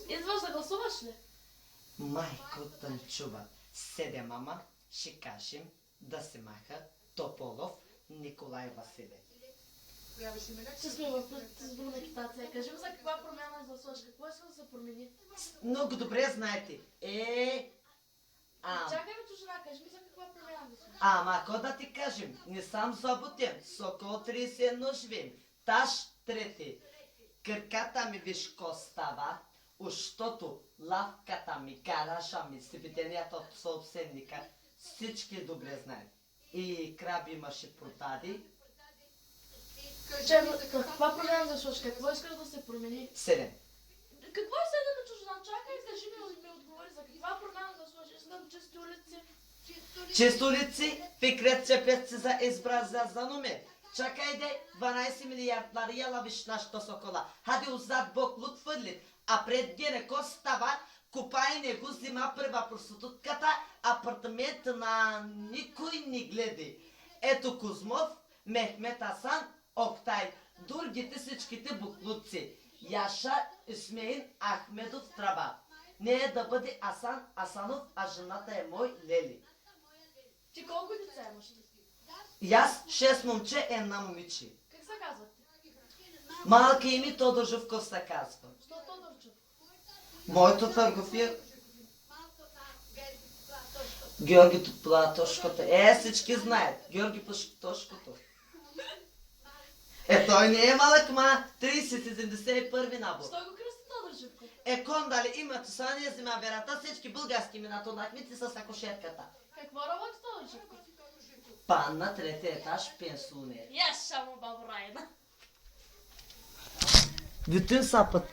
Идваш да гласуваш ли? Майко Тънчува, седе мама, ще кажем да се маха Тополов Николай Василев. Ще сме в предизборна агитация. Кажи ми за каква промяна гласуваш, какво иска да се промени? Много добре знаете. Чакай бе, чужина, кажи ми за каква промяна гласуваш. Ама, ко да ти кажем, не сам заботен, Сокол 31 живеем, Таш трети, крката ми виж ко става, ощото лавката ми, гаража ми, сведенията от съобседника, всички добре знаят. И краби имаше продади. Каква промяна гласуваш, какво искаш да се промени? 7. Какво е седем бе, чужина? Чакай, кажи ми отговори за каква промяна гласуваш. Искам чисти улици. Чисто лици, Фикрет Чепец за избра за номер. Чакай де, 12 милиарда лавиш нашата сокола. Хаде отзад Бог лутвърли, а пред Генеко става, купай него, взима първа проститутката, апартамент на никой не гледи. Ето Кузмов, Мехмет Асан, Октай, другите всичките буклуци. Яша Исмеин Ахмедов Траба. Не е да бъде Асан Асанов, а жената е мой Лели. Ти колко деца имаш? И аз 6 момче, една момиче. Как се казват? Малки ими Тодор Живков се казва. Що Тодорчев? Моето търговия Георги Платошкото. Всички знаят. Георги Платошкото. Той не е малък, ма 30-71 набор. Що го кръсти Тодорчевко? Кондали името са не взима верата, всички български имена тонахмици с акушерката. Какво работи Тодорчевко? Пан на третия етаж, пенсионер. Яша му бабу Райна. Дитин са път.